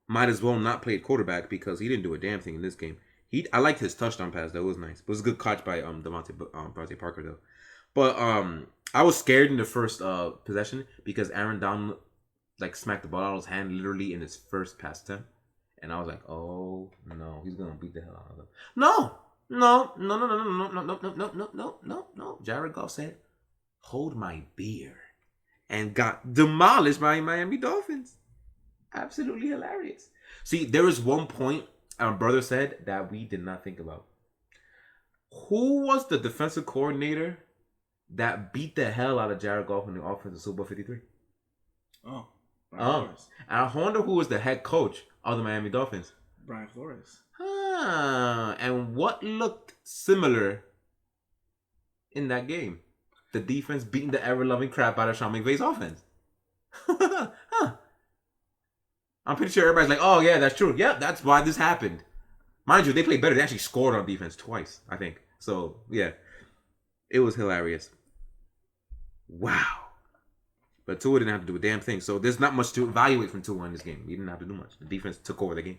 might as well not play at quarterback because he didn't do a damn thing in this game. I liked his touchdown pass. That was nice. It was a good catch by Devontae Parker though. But I was scared in the first possession because Aaron Donald smacked the ball out of his hand literally in his first pass attempt, and I was like, oh no, he's gonna beat the hell out of him. No. Jared Goff said, "Hold my beer," and got demolished by Miami Dolphins. Absolutely hilarious. See, there was one point our brother said that we did not think about. Who was the defensive coordinator that beat the hell out of Jared Goff in the offense in Super Bowl 53? Brian Flores. I wonder who was the head coach of the Miami Dolphins. Brian Flores. And what looked similar in that game? The defense beating the ever-loving crap out of Sean McVay's offense. I'm pretty sure everybody's like, oh, yeah, that's true. Yep, that's why this happened. Mind you, they played better. They actually scored on defense twice, I think. So, yeah. It was hilarious. Wow. But Tua didn't have to do a damn thing. So, there's not much to evaluate from Tua in this game. He didn't have to do much. The defense took over the game.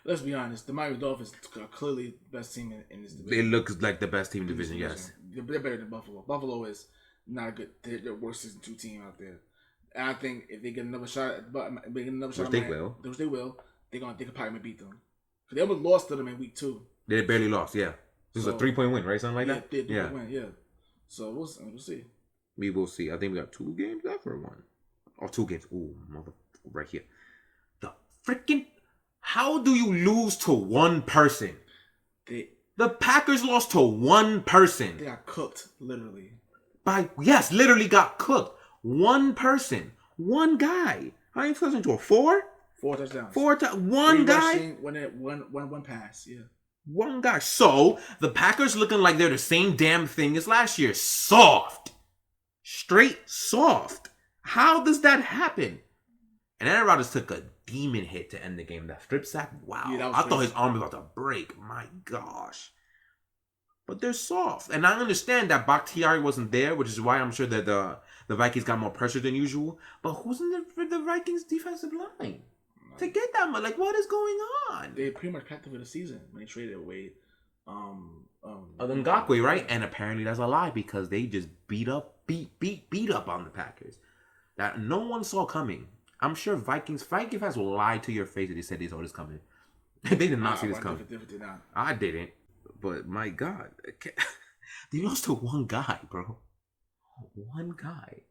Let's be honest. The Miami Dolphins are clearly the best team in this division. It looks like the best team in the division, yes. They're better than Buffalo. Buffalo is not a good. They're the worst season 2 team out there. And I think if they get another shot, which they will, they could probably beat them. Because they almost lost to them in week 2. They barely lost, yeah. This was a 3-point win, right? Something like that? Yeah, 3-point win, yeah. So we'll see. We will see. I think we got 2 games left or 1. Or 2 games. Ooh, right here. The freaking... How do you lose to one person? The Packers lost to one person. They got cooked, literally. Literally got cooked. One person. One guy. How you listening to a 4? 4 touchdowns. One 3 guy. rushing, one pass. Yeah. One guy. So the Packers looking like they're the same damn thing as last year. Soft. Straight soft. How does that happen? And Aaron Rodgers took a demon hit to end the game. That strip sack. Wow. Yeah, I thought his arm was about to break. My gosh. But they're soft. And I understand that Bakhtiari wasn't there, which is why I'm sure that the Vikings got more pressure than usual. But who's in the Vikings defensive line? To get that much, like, what is going on? They pretty much packed it for the season when they traded away Ngakwe, right? And apparently that's a lie because they just beat up on the Packers that no one saw coming. I'm sure Vikings fans will lie to your face that they said they saw this coming. They did not see this coming. I didn't, but my God, they lost to one guy, bro. One guy.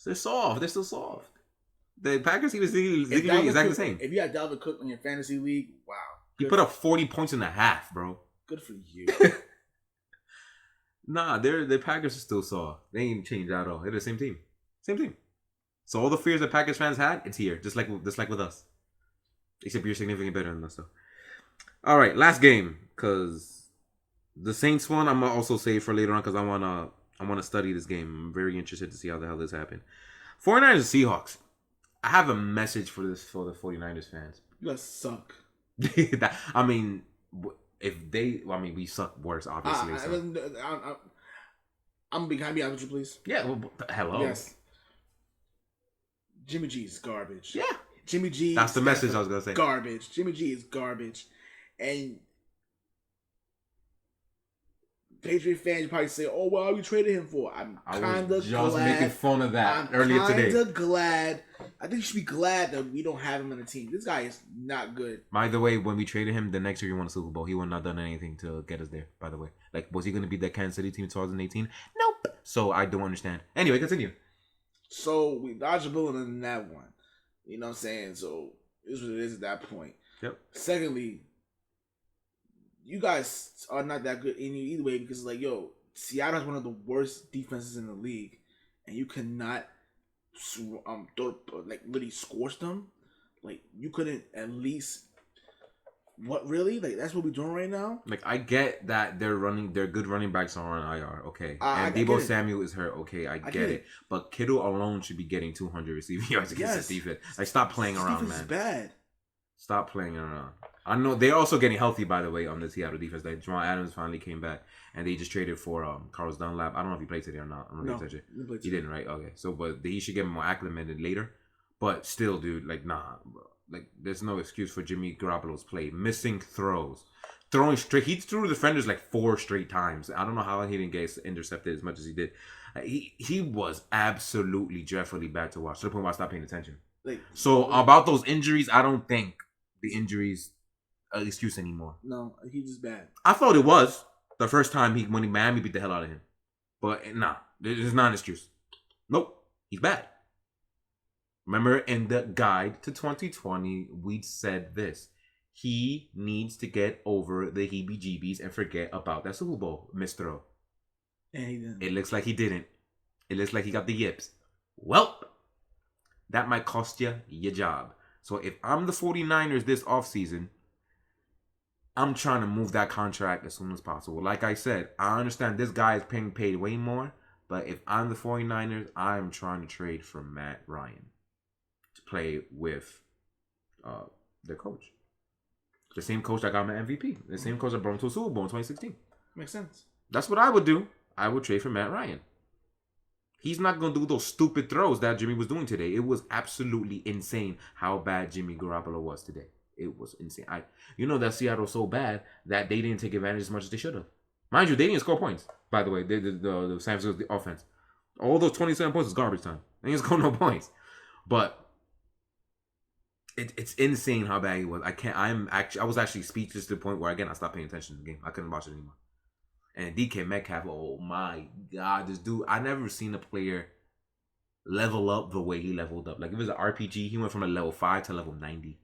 They're soft. They're still soft. The Packers, he was exactly the same. If you had Dalvin Cook in your fantasy league, wow. He put up 40 points in a half, bro. Good for you. Nah, the Packers are still soft. They ain't changed at all. They're the same team. Same team. So all the fears that Packers fans had, it's here. Just like with us. Except you're significantly better than us, though. All right, last game. Because the Saints one, I'm going to also save for later on because I want to study this game. I'm very interested to see how the hell this happened. 49ers and Seahawks. I have a message for the 49ers fans. You guys suck. I mean, we suck worse, obviously. I'm going to be honest with you, please. Yeah, well, hello. Yes. Jimmy G is garbage. Yeah. Jimmy G. That's the message I was going to say. Garbage. Jimmy G is garbage. And Patriot fans probably say, "Oh, well, are we traded him for?" I'm kind of glad. Making fun of that earlier today. I'm kind of glad. I think you should be glad that we don't have him on the team. This guy is not good. By the way, when we traded him, the next year he won a Super Bowl. He would not done anything to get us there. By the way, like, was he going to be that Kansas City team in 2018? Nope. So I don't understand. Anyway, continue. So we dodged a bullet in that one. You know what I'm saying? So it's what it is at that point. Yep. Secondly, you guys are not that good in either way because, like, yo, Seattle has one of the worst defenses in the league, and you cannot literally scorch them. Like, you couldn't at least. What, really? Like, that's what we're doing right now? Like, I get that their good running backs are on IR, okay. And Deebo Samuel is hurt, okay, I get it. But Kittle alone should be getting 200 receiving yards against this defense. Like, stop playing around, man. This defense is bad. Stop playing around. I know they're also getting healthy, by the way, on the Seattle defense. Like, Jamal Adams finally came back, and they just traded for Carlos Dunlap. I don't know if he played today or not. I'm not gonna touch it. He didn't, right? Okay, so but he should get more acclimated later. But still, dude, like, nah, bro. Like, there's no excuse for Jimmy Garoppolo's play. Missing throws. Throwing straight. He threw defenders like 4 straight times. I don't know how he didn't get intercepted as much as he did. He was absolutely dreadfully bad to watch. To the point where I stopped paying attention. So, about those injuries, I don't think the injuries are an excuse anymore. No, he's just bad. I thought it was the first time when Miami beat the hell out of him. But, nah, it's not an excuse. Nope. He's bad. Remember, in the guide to 2020, we said this. He needs to get over the heebie-jeebies and forget about that Super Bowl misthrow. And he didn't. It looks like he didn't. It looks like he got the yips. Well, that might cost you your job. So if I'm the 49ers this offseason, I'm trying to move that contract as soon as possible. Like I said, I understand this guy is being paid way more, but if I'm the 49ers, I'm trying to trade for Matt Ryan to play with their coach. The same coach that got my MVP. The same coach that brought him to a Super Bowl in 2016. Makes sense. That's what I would do. I would trade for Matt Ryan. He's not going to do those stupid throws that Jimmy was doing today. It was absolutely insane how bad Jimmy Garoppolo was today. It was insane. You know that Seattle was so bad that they didn't take advantage as much as they should have. Mind you, they didn't score points, by the way. The San Francisco offense. All those 27 points is garbage time. They didn't score no points. But it's insane how bad he was. I was actually speechless to the point where, again, I stopped paying attention to the game. I couldn't watch it anymore. And DK Metcalf, oh my God, this dude, I never seen a player level up the way he leveled up. Like, if it was an RPG, he went from a level 5 to level 90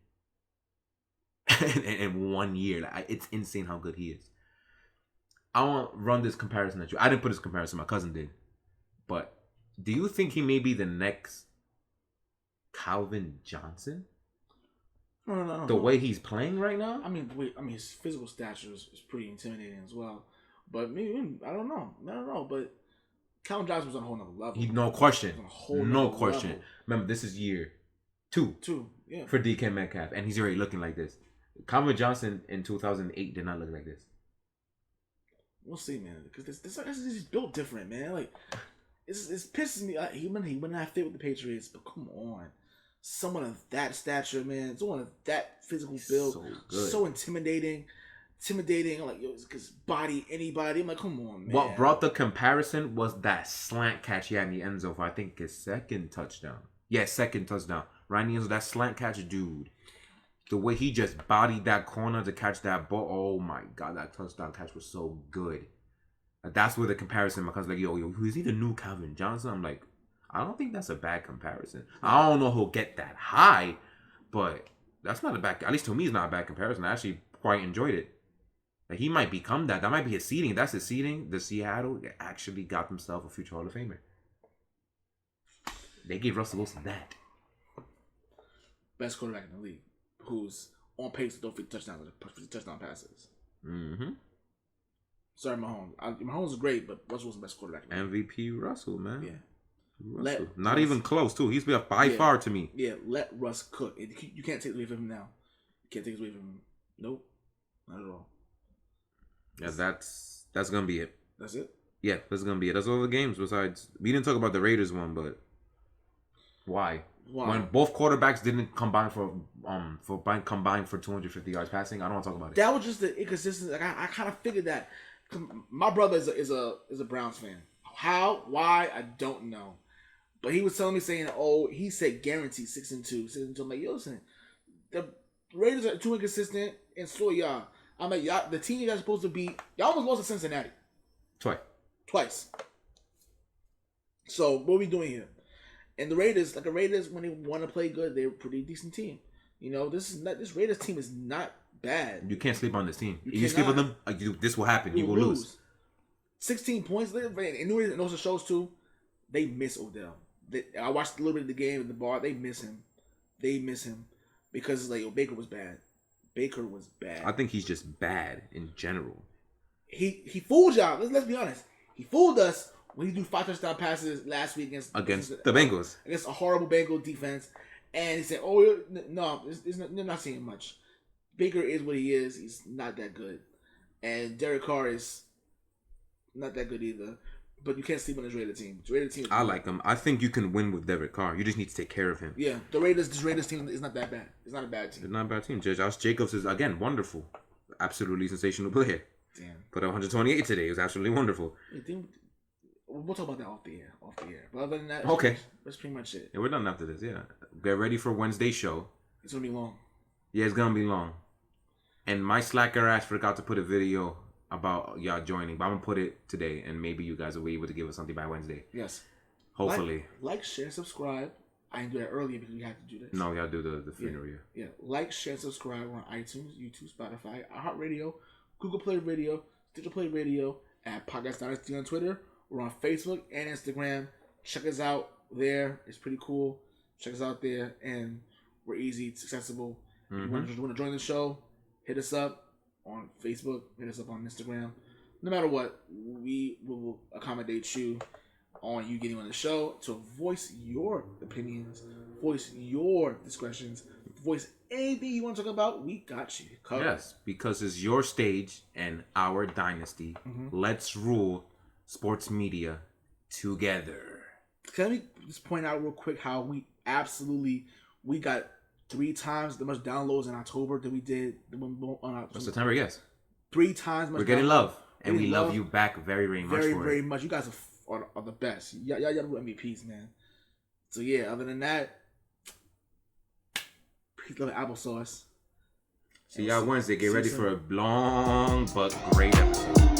in 1 year. Like, it's insane how good he is. I want to run this comparison at you. I didn't put this comparison, my cousin did. But do you think he may be the next Calvin Johnson? No. The way he's playing right now? I mean, his physical stature is pretty intimidating as well. But maybe I don't know. But Calvin Johnson was on a whole nother level. No question. No question. Level. Remember, this is year 2. 2, yeah. For DK Metcalf, and he's already looking like this. Calvin Johnson in 2008 did not look like this. We'll see, man. Because this is built different, man. Like, it's pisses me. He would not fit with the Patriots, but come on. Someone of that stature, man. Someone of that physical build. So intimidating. Like, yo, because body anybody. I'm like, come on, man. What brought the comparison was that slant catch he had in the end zone for, I think, his second touchdown. Yeah, second touchdown. Ryan Niels, that slant catch, dude. The way he just bodied that corner to catch that ball. Oh, my God. That touchdown catch was so good. That's where the comparison becomes like, yo, is he the new Calvin Johnson? I'm like, I don't think that's a bad comparison. I don't know who'll get that high, but that's not a bad, at least to me, it's not a bad comparison. I actually quite enjoyed it. Like, he might become that. That might be his seeding. If that's his seeding, the Seattle actually got themselves a future Hall of Famer. They gave Russell Wilson that. Best quarterback in the league, who's on pace to throw 50 touchdown passes. Mm-hmm. Sorry, Mahomes. Mahomes is great, but Russell was the best quarterback. MVP Russell, man. Yeah. Russell. Not even close, too. He's by far to me. Yeah, let Russ cook. You can't take it away from him now. You can't take it away from him. Nope. Not at all. Yeah, that's going to be it. That's it? Yeah, that's going to be it. That's all the games besides... We didn't talk about the Raiders one, but... Why? When both quarterbacks didn't combine for 250 yards passing, I don't want to talk about it. That was just the inconsistency. Like, I kind of figured that. My brother is a Browns fan. How? Why? I don't know. But he was telling me saying, he said guaranteed 6-2. I'm like, yo, listen, the Raiders are too inconsistent, and so y'all. I'm like, y'all, the team you guys are supposed to beat, y'all almost lost to Cincinnati. Twice. So what are we doing here? And the Raiders, when they want to play good, they're a pretty decent team. You know, this Raiders team is not bad. You can't sleep on this team. If you sleep on them, this will happen. You will lose. 16 points. And it also shows too, they miss Odell. I watched a little bit of the game in the bar. They miss him. Because it's like, Baker was bad. I think he's just bad in general. He fooled y'all. Let's be honest. He fooled us when he do 5 touchdown passes last week against the Bengals. Against a horrible Bengal defense. And he said, no, they're not seeing much. Baker is what he is. He's not that good. And Derek Carr is not that good either. But you can't sleep on this Raider team. I like him. I think you can win with Derek Carr. You just need to take care of him. Yeah, this Raiders team is not that bad. It's not a bad team. It's not a bad team. Josh Jacobs is, again, wonderful. Absolutely sensational player. Damn. Put up 128 today. It was absolutely wonderful. We'll talk about that off the air. But other than that, okay, that's pretty much it. Yeah, we're done after this. Yeah, get ready for Wednesday's show. It's gonna be long. Yeah, it's gonna be long. And my slacker ass forgot to put a video about y'all joining, but I'm gonna put it today, and maybe you guys will be able to give us something by Wednesday. Yes. Hopefully. Like, share, subscribe. I didn't do that earlier because we have to do this. No, we gotta do the funeral. Yeah. Like, share, subscribe. We're on iTunes, YouTube, Spotify, iHeartradio, Google Play Radio, Stitcher Play Radio, at Podcast Dynasty on Twitter. We're on Facebook and Instagram. Check us out there. It's pretty cool. Check us out there, and we're easy. It's accessible. Mm-hmm. If you want to join the show, hit us up on Facebook. Hit us up on Instagram. No matter what, we will accommodate you on you getting on the show to voice your opinions, voice your discretions, voice anything you want to talk about. We got you covered. Yes, because it's your stage and our dynasty. Mm-hmm. Let's rule sports media together. Can we just point out real quick how we got 3 times the much downloads in October that we did on September? Yes, 3 times. We're getting love, and we love you back very, very much. Very much. You guys are the best. Y'all MVPs, man. So yeah, other than that, please love applesauce. See y'all Wednesday. Get ready for a long but great episode.